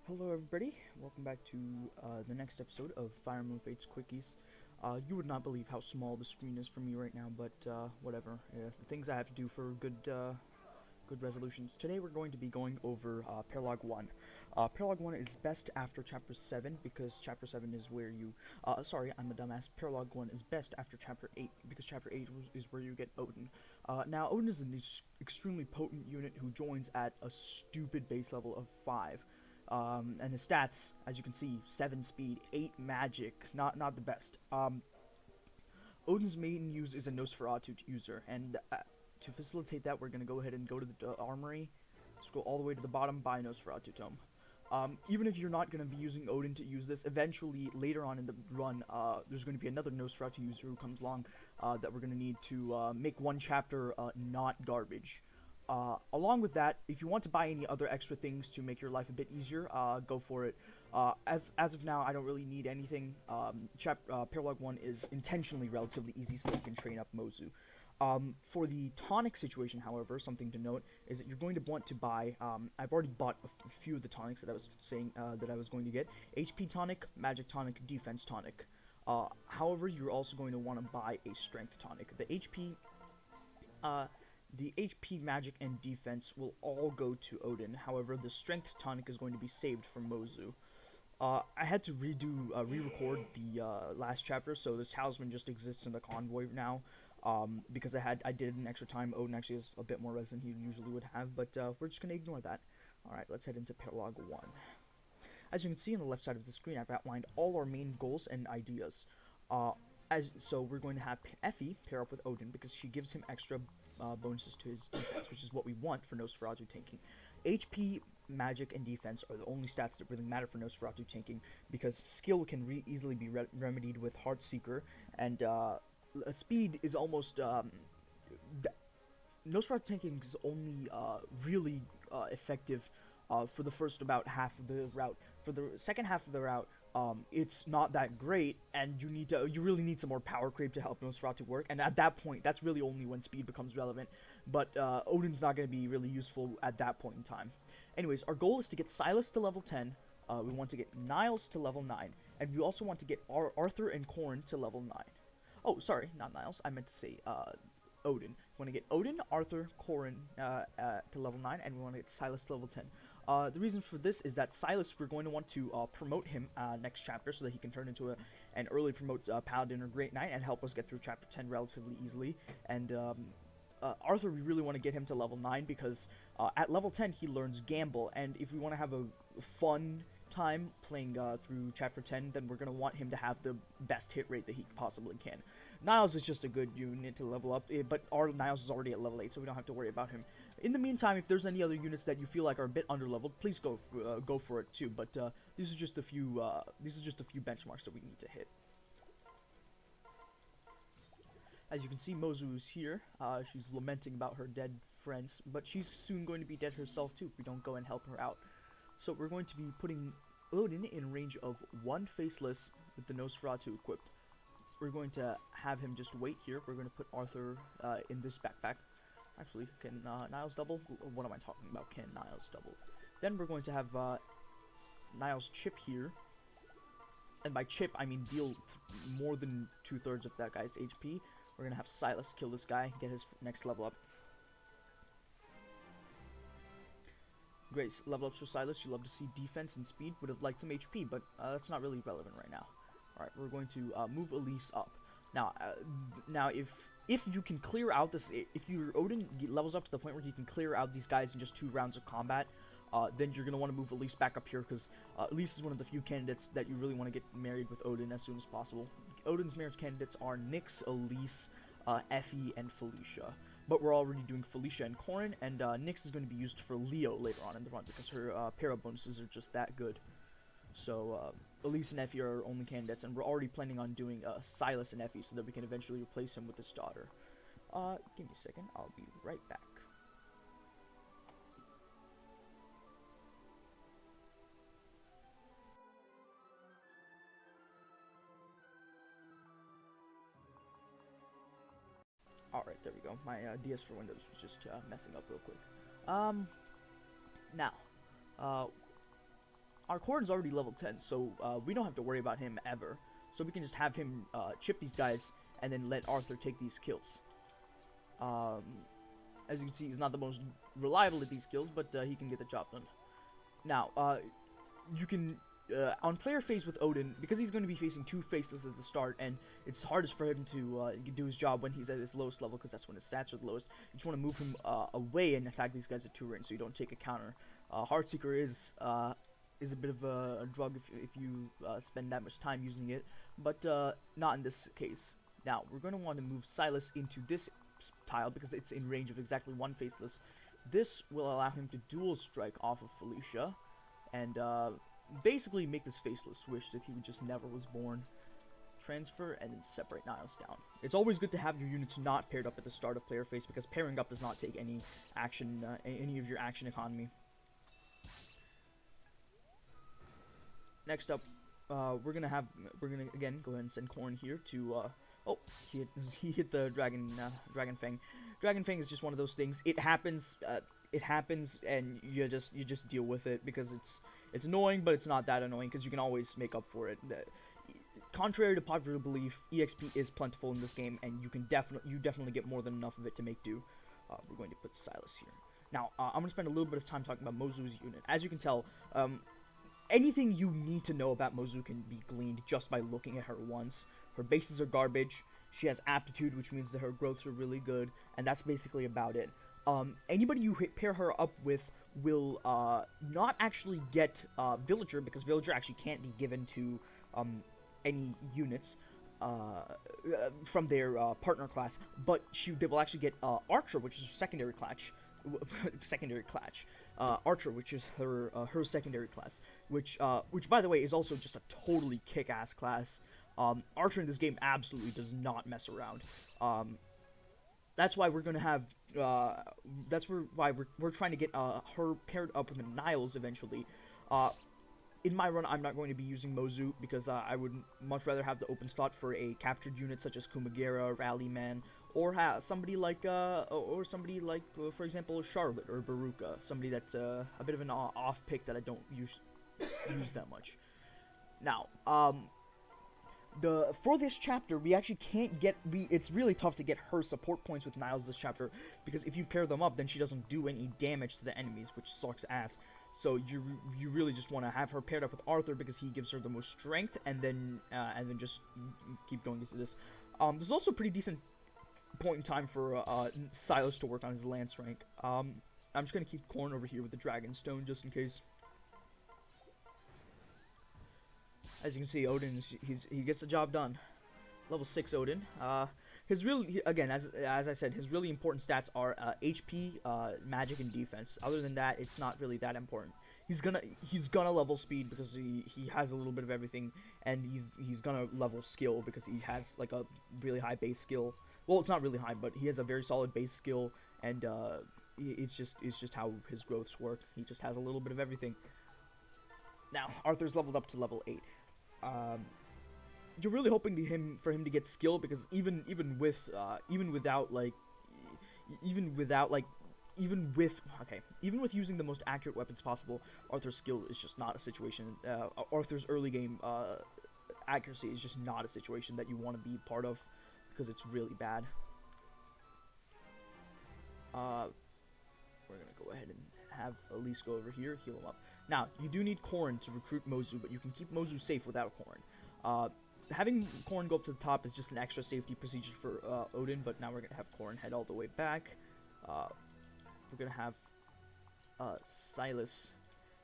Hello everybody, welcome back to the next episode of Fire Emblem Fates Quickies. You would not believe how small the screen is for me right now, but whatever. The things I have to do for good resolutions. Today we're going to be going over Paralogue 1. Paralogue 1 is best after Chapter 7 because Chapter 7 is where you... sorry, I'm a dumbass. Paralogue 1 is best after Chapter 8 because Chapter 8 is where you get Odin. Now, Odin is an extremely potent unit who joins at a stupid base level of 5. And his stats, as you can see, 7 speed, 8 magic, not the best. Odin's main use is a Nosferatu user, and to facilitate that, we're going to go ahead and go to the armory, scroll all the way to the bottom, buy a Nosferatu tome. Even if you're not going to be using Odin to use this, eventually, later on in the run, there's going to be another Nosferatu user who comes along that we're going to need to make one chapter not garbage. Along with that, if you want to buy any other extra things to make your life a bit easier, go for it. As of now, I don't really need anything. Paralogue 1 is intentionally relatively easy so you can train up Mozu. For the tonic situation, however, something to note is that you're going to want to buy, I've already bought a few of the tonics that I was saying that I was going to get. HP tonic, magic tonic, defense tonic. However, you're also going to want to buy a strength tonic. The HP, magic, and defense will all go to Odin. However, the strength tonic is going to be saved for Mozu. I had to re-record the last chapter, so this talisman just exists in the convoy now. Because I did an extra time. Odin actually has a bit more res than he usually would have, but we're just gonna ignore that. Alright, let's head into Paralogue 1. As you can see on the left side of the screen, I've outlined all our main goals and ideas. So we're going to have Effie pair up with Odin because she gives him extra bonuses to his defense, which is what we want for Nosferatu tanking. HP, magic, and defense are the only stats that really matter for Nosferatu tanking because skill can easily be remedied with Heartseeker, and speed is almost... Nosferatu tanking is only really effective for the first about half of the route. For the second half of the route, it's not that great, and you really need some more power creep to help Nosferatu work. And at that point, that's really only when speed becomes relevant. But Odin's not going to be really useful at that point in time. Anyways, our goal is to get Silas to level 10. We want to get Niles to level 9, and we also want to get Arthur and Corrin to level 9. Oh, sorry, not Niles. I meant to say Odin. We want to get Odin, Arthur, Corrin to level 9, and we want to get Silas to level 10. The reason for this is that Silas, we're going to want to promote him next chapter so that he can turn into an early promote Paladin or Great Knight and help us get through chapter 10 relatively easily. And Arthur, we really want to get him to level 9 because at level 10 he learns Gamble, and if we want to have a fun time playing through chapter 10, then we're going to want him to have the best hit rate that he possibly can. Niles is just a good unit to level up, but our Niles is already at level 8, so we don't have to worry about him. In the meantime, if there's any other units that you feel like are a bit underleveled, please go for it too. But these are just a few benchmarks that we need to hit. As you can see, Mozu is here. She's lamenting about her dead friends, but she's soon going to be dead herself too if we don't go and help her out. So we're going to be putting Odin in range of 1 faceless with the Nosferatu equipped. We're going to have him just wait here. We're going to put Arthur in this backpack. Actually, can Niles double? What am I talking about? Can Niles double? Then we're going to have Niles chip here. And by chip, I mean deal more than 2/3 of that guy's HP. We're going to have Silas kill this guy, get his next level up. Great, level ups for Silas. You love to see defense and speed. Would have liked some HP, but that's not really relevant right now. Alright, we're going to move Elise up. Now, if you can clear out this, if your Odin levels up to the point where he can clear out these guys in just 2 rounds of combat, then you're going to want to move Elise back up here, because Elise is one of the few candidates that you really want to get married with Odin as soon as possible. Odin's marriage candidates are Nyx, Elise, Effie, and Felicia. But we're already doing Felicia and Corrin, and Nyx is going to be used for Leo later on in the run, because her para bonuses are just that good. So, Elise and Effie are our only candidates, and we're already planning on doing Silas and Effie so that we can eventually replace him with his daughter. Give me a second, I'll be right back. Alright, there we go. My DS for Windows was just, messing up real quick. Now, our Corrin's already level 10, so we don't have to worry about him ever. So we can just have him chip these guys and then let Arthur take these kills. As you can see, he's not the most reliable at these kills, but he can get the job done. Now, you can, on player phase with Odin, because he's going to be facing two faceless at the start, and it's hardest for him to do his job when he's at his lowest level, because that's when his stats are the lowest. You just want to move him away and attack these guys at 2 range, so you don't take a counter. Heartseeker is a bit of a drug if you spend that much time using it, but not in this case. Now, we're going to want to move Silas into this tile because it's in range of exactly 1 faceless. This will allow him to dual strike off of Felicia and basically make this faceless wish that he just never was born. Transfer and then separate Niles down. It's always good to have your units not paired up at the start of player phase because pairing up does not take any action, any of your action economy. Next up, we're gonna again go ahead and send Corrin here to. Oh, he hit the Dragon Fang. Dragon Fang is just one of those things. It happens. It happens, and you just deal with it because it's annoying, but it's not that annoying because you can always make up for it. Contrary to popular belief, EXP is plentiful in this game, and you definitely get more than enough of it to make do. We're going to put Silas here. Now, I'm going to spend a little bit of time talking about Mozu's unit. As you can tell, anything you need to know about Mozu can be gleaned just by looking at her once. Her bases are garbage. She has aptitude, which means that her growths are really good, and that's basically about it. Anybody you pair her up with will not actually get Villager, because Villager actually can't be given to any units from their partner class, but they will actually get Archer, which is her secondary class. Archer, which is her secondary class, which by the way is also just a totally kick-ass class. Archer in this game absolutely does not mess around. That's why we're gonna have. Why we're trying to get her paired up with the Niles eventually. In my run, I'm not going to be using Mozu because I would much rather have the open slot for a captured unit such as Kumagera, Rallyman, or somebody like for example Charlotte or Baruka, somebody that's a bit of an off pick that I don't use that much. Now, for this chapter, we actually can't get. It's really tough to get her support points with Niles this chapter because if you pair them up, then she doesn't do any damage to the enemies, which sucks ass. So you really just want to have her paired up with Arthur because he gives her the most strength, and then just keep going into this. There's also a pretty decent point in time for Silas to work on his lance rank. I'm just gonna keep Corrin over here with the Dragonstone just in case. As you can see, Odin he gets the job done. Level 6 Odin. His again, as I said, his really important stats are HP, magic, and defense. Other than that, it's not really that important. He's gonna level speed because he has a little bit of everything, and he's gonna level skill because he has like a really high base skill. Well, it's not really high, but he has a very solid base skill, and it's just how his growths work. He just has a little bit of everything. Now, Arthur's leveled up to level 8. You're really hoping for him to get skill because even with using the most accurate weapons possible, Arthur's skill is just not a situation. Arthur's early game accuracy is just not a situation that you want to be part of because it's really bad. We're gonna go ahead and have Elise go over here, heal him up. Now, you do need Corrin to recruit Mozu, but you can keep Mozu safe without Corrin. Having Corrin go up to the top is just an extra safety procedure for Odin, but now we're going to have Corrin head all the way back. We're going to have Silas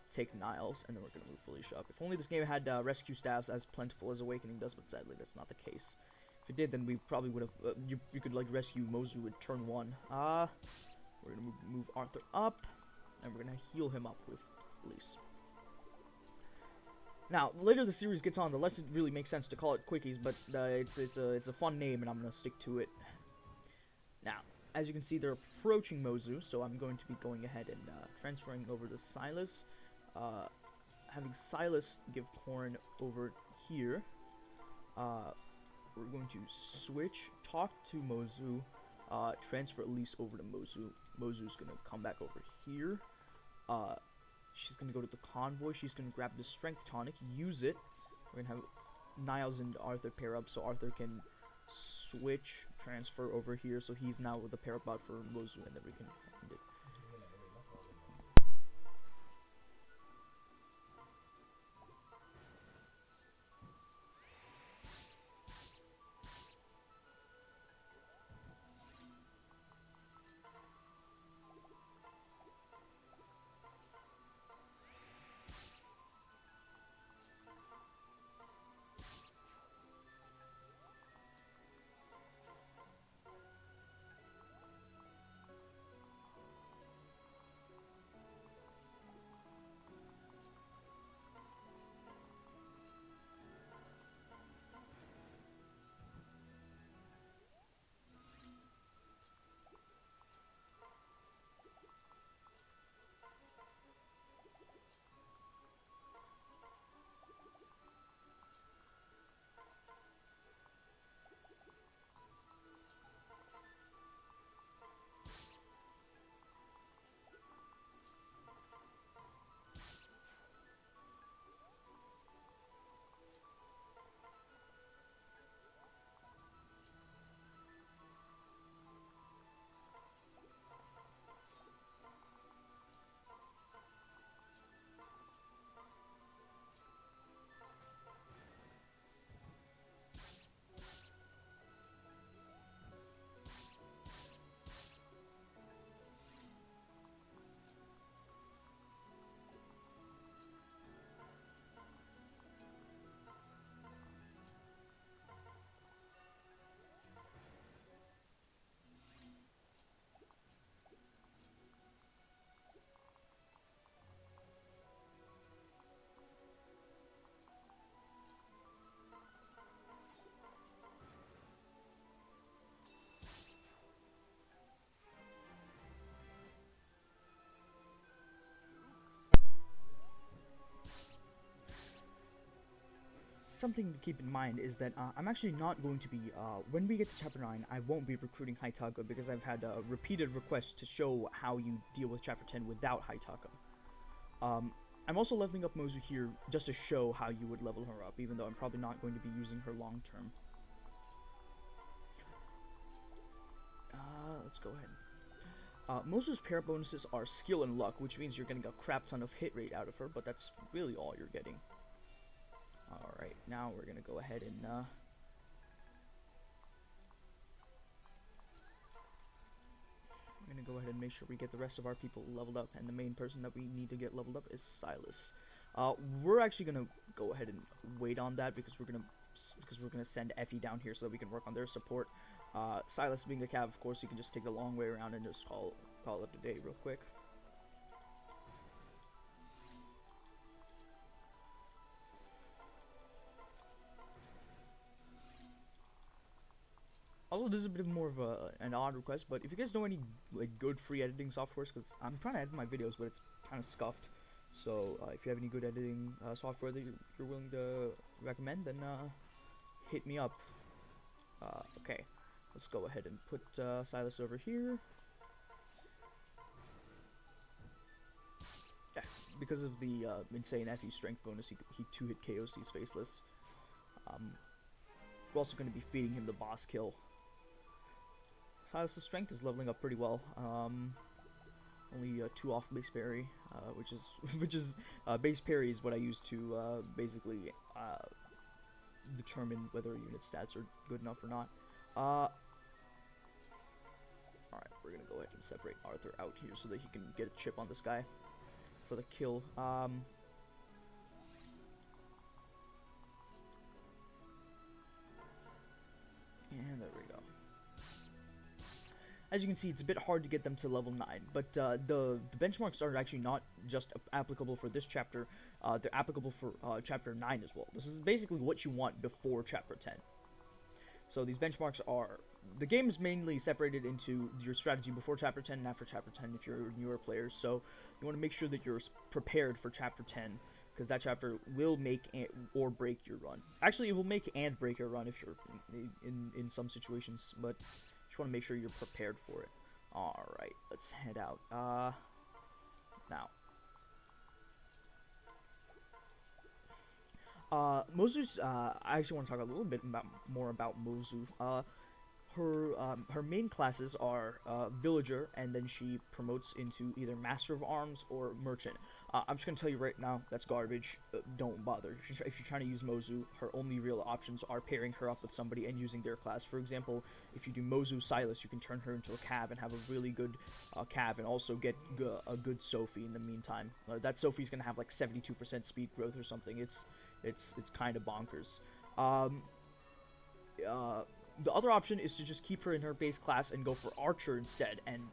take Niles, and then we're going to move Felicia up. If only this game had rescue staffs as plentiful as Awakening does, but sadly that's not the case. If it did, then we probably would have, you could like rescue Mozu at turn 1. We're going to move Arthur up, and we're going to heal him up with Elise. Now, the later the series gets on, the less it really makes sense to call it Quickies, but it's a fun name, and I'm going to stick to it. Now, as you can see, they're approaching Mozu, so I'm going to be going ahead and transferring over to Silas. Having Silas give Corrin over here. We're going to switch, talk to Mozu, transfer Elise over to Mozu. Mozu's going to come back over here. She's gonna go to the convoy. She's gonna grab the strength tonic, use it. We're gonna have Niles and Arthur pair up, so Arthur can switch, transfer over here, so he's now with the pair up bot for Mozu, and then we can end it. Something to keep in mind is that I'm actually not going to be, when we get to Chapter 9, I won't be recruiting Haitaka because I've had repeated requests to show how you deal with Chapter 10 without Haitaka. I'm also leveling up Mozu here just to show how you would level her up, even though I'm probably not going to be using her long term. Let's go ahead. Mozu's pair bonuses are skill and luck, which means you're getting a crap ton of hit rate out of her, but that's really all you're getting. Alright, now we're gonna go ahead and, I'm gonna go ahead and make sure we get the rest of our people leveled up, and the main person that we need to get leveled up is Silas. We're actually gonna go ahead and wait on that because we're gonna send Effie down here so that we can work on their support. Silas being a cav, of course, you can just take the long way around and just call it a day real quick. Also, this is a bit more of an odd request, but if you guys know any like good free editing softwares, because I'm trying to edit my videos, but it's kind of scuffed. So if you have any good editing software that you're willing to recommend, then hit me up. Okay, let's go ahead and put Silas over here. Yeah, because of the insane FE strength bonus, he 2-hit KOs these faceless. We're also going to be feeding him the boss kill. Silas' strength is leveling up pretty well. Only 2 off base parry, which is base parry is what I use to basically determine whether unit stats are good enough or not. Alright, we're gonna go ahead and separate Arthur out here so that he can get a chip on this guy for the kill. And there we go. As you can see, it's a bit hard to get them to level 9, but the benchmarks are actually not just applicable for this chapter, they're applicable for chapter 9 as well. This is basically what you want before chapter 10. So these benchmarks are, the game is mainly separated into your strategy before chapter 10 and after chapter 10 if you're newer players, so you want to make sure that you're prepared for chapter 10, because that chapter will make or break your run. Actually, it will make and break your run if you're in some situations, but just want to make sure you're prepared for it. Alright, let's head out. Now, Mozu's. I actually want to talk a little bit more about Mozu. Her main classes are villager, and then she promotes into either master of arms or merchant. I'm just gonna tell you right now, that's garbage. Don't bother. If you're trying to use Mozu, her only real options are pairing her up with somebody and using their class. For example, if you do Mozu Silas, you can turn her into a cav and have a really good cav, and also get a good Sophie in the meantime. That Sophie's gonna have like 72% speed growth or something. It's kind of bonkers. Um, the other option is to just keep her in her base class and go for Archer instead. And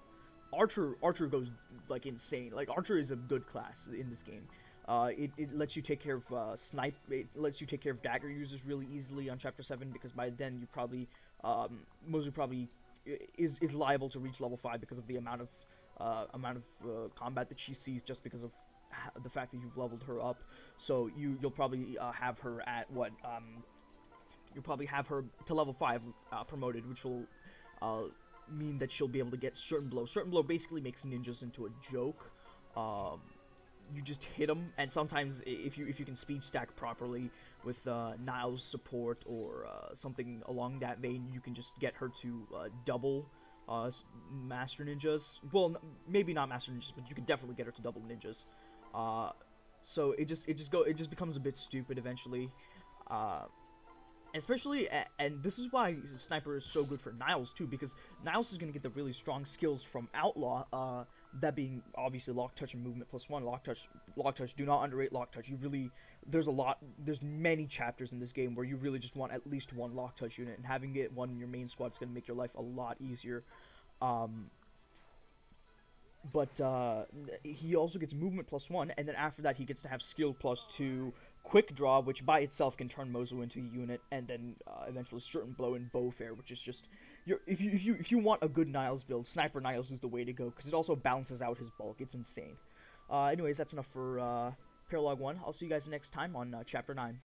Archer goes like insane. Like Archer is a good class in this game. It lets you take care of snipe. It lets you take care of dagger users really easily on chapter 7, because by then you probably Mozu probably is liable to reach level 5 because of the amount of combat that she sees, just because of the fact that you've leveled her up. So you'll probably have her at what you'll probably have her to level 5 promoted, which will mean that she'll be able to get Certain Blow. Certain Blow basically makes ninjas into a joke. You just hit them, and sometimes if you can speed stack properly with Niall's support or something along that vein, you can just get her to double Master Ninjas. Well, maybe not Master Ninjas, but you can definitely get her to double ninjas. So it just becomes a bit stupid eventually. Especially, and this is why Sniper is so good for Niles too, because Niles is going to get the really strong skills from Outlaw, that being obviously Lock Touch and Movement +1. Lock Touch, do not underrate Lock Touch. You really, there's many chapters in this game where you really just want at least one Lock Touch unit, and having it one in your main squad is going to make your life a lot easier. But he also gets Movement +1, and then after that he gets to have Skill +2, Quick Draw, which by itself can turn Mozu into a unit, and then eventually Certain Blow and Bowfair, which is just if you want a good Niles build, Sniper Niles is the way to go, because it also balances out his bulk. It's insane. Anyways, that's enough for Paralogue 1. I'll see you guys next time on Chapter 9.